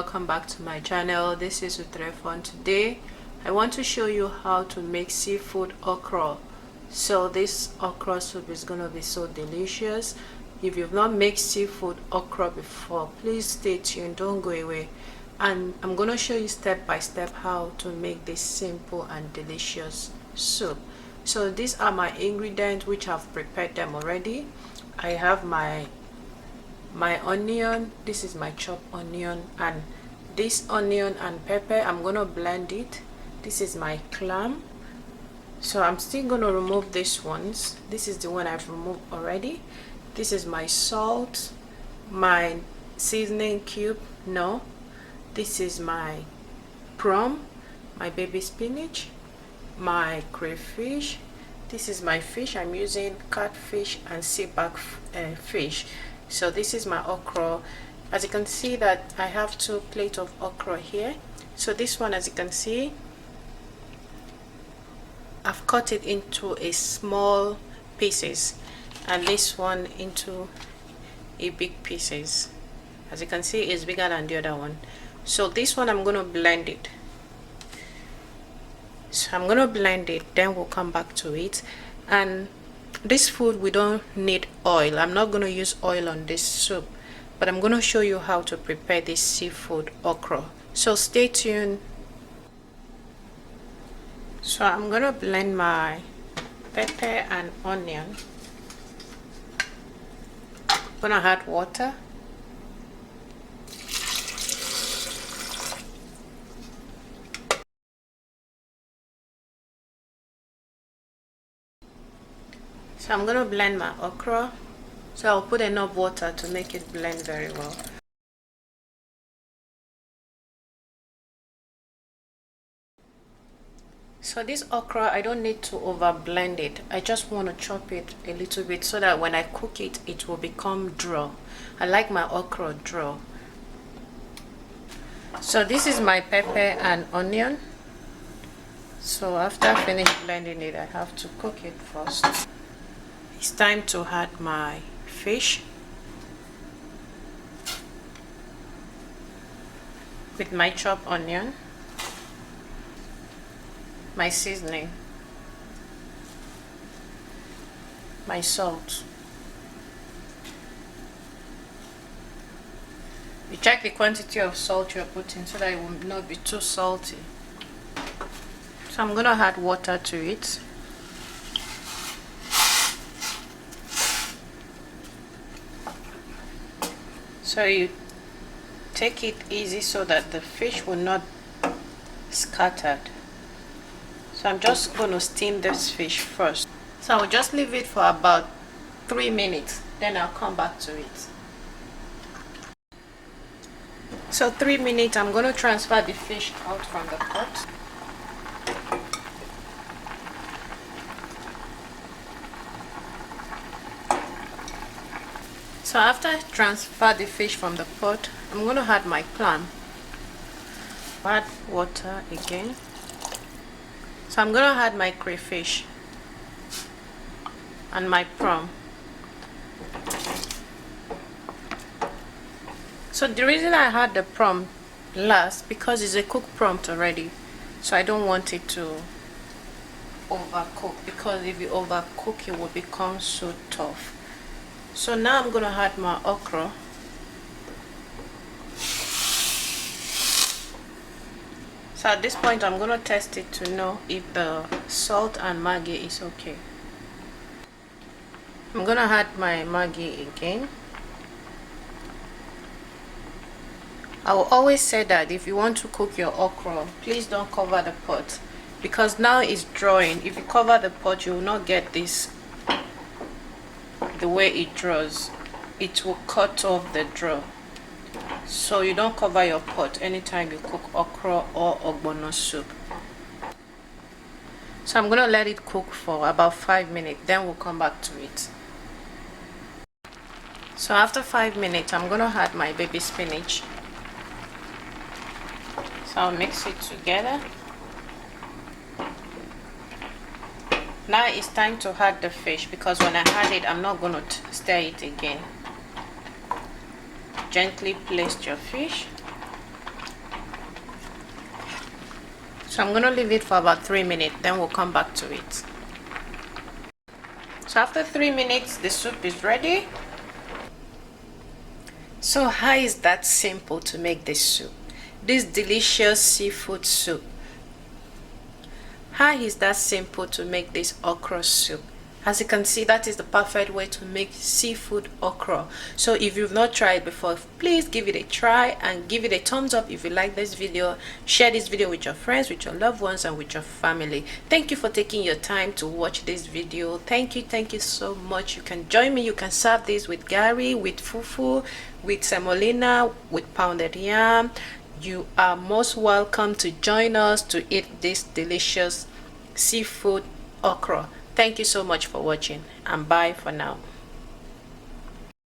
welcome back to my channel. This is Utrefon. Today I want to show you how to make seafood okra. So this okra soup is gonna be so delicious. If you've not made seafood okra before, please stay tuned, don't go away, and I'm gonna show you step by step how to make this simple and delicious soup. So these are my ingredients, which I've prepared them already. I have my onion. This is my chopped onion, and this onion and pepper, I'm gonna blend it. This is my clam, so I'm still gonna remove these ones. This is the one I've removed already. This is my salt, my seasoning cube. No, this is my prawn, my baby spinach, my crayfish. This is my fish. I'm using catfish and seaback fish. So this is my okra. As you can see that I have 2 plates of okra here. So this one, as you can see, I've cut it into a small pieces, and this one into a big pieces. As you can see, it's bigger than the other one. So this one I'm gonna blend it. So I'm gonna blend it, then we'll come back to it. And this food, we don't need oil. I'm not going to use oil on this soup, but I'm going to show you how to prepare this seafood okra. So stay tuned. So I'm going to blend my pepper and onion. I'm going to add water. So I'm going to blend my okra. So I'll put enough water to make it blend very well. So this okra, I don't need to over blend it. I just want to chop it a little bit so that when I cook it, it will become draw. I like my okra draw. So this is my pepper and onion. So after I finish blending it, I have to cook it first. It's time to add my fish with my chopped onion, my seasoning, my salt. You check the quantity of salt you're putting so that it will not be too salty. So I'm gonna add water to it. So you take it easy so that the fish will not scattered. So I'm just going to steam this fish first. So I'll just leave it for about 3 minutes, then I'll come back to it. So 3 minutes, I'm going to transfer the fish out from the pot. So after I transfer the fish from the pot, I'm going to add my clam. Add water again. So I'm going to add my crayfish and my prawn. So the reason I had the prawn last, because it's a cooked prawn already. So I don't want it to overcook, because if you overcook, it will become so tough. So now I'm going to add my okra. So at this point, I'm going to test it to know if the salt and Maggi is okay. I'm going to add my Maggi again. I will always say that if you want to cook your okra, please don't cover the pot, because now it's drawing. If you cover the pot, you will not get this. The way it draws, it will cut off the draw. So you don't cover your pot anytime you cook okra or ogbono soup. So I'm gonna let it cook for about 5 minutes, then we'll come back to it. So after 5 minutes, I'm gonna add my baby spinach. So I'll mix it together. Now it's time to add the fish, because when I add it, I'm not going to stir it again. Gently place your fish. So I'm gonna leave it for about 3 minutes, then we'll come back to it. So after 3 minutes, the soup is ready. So how is that simple to make this soup? This delicious seafood soup. How is that simple to make this okra soup? As you can see, that is the perfect way to make seafood okra. So if you've not tried before, please give it a try and give it a thumbs up if you like this video. Share this video with your friends, with your loved ones, and with your family. Thank you for taking your time to watch this video. Thank you so much. You can join me. You can serve this with gari, with fufu, with semolina, with pounded yam. You are most welcome to join us to eat this delicious seafood okra. Thank you so much for watching, and bye for now.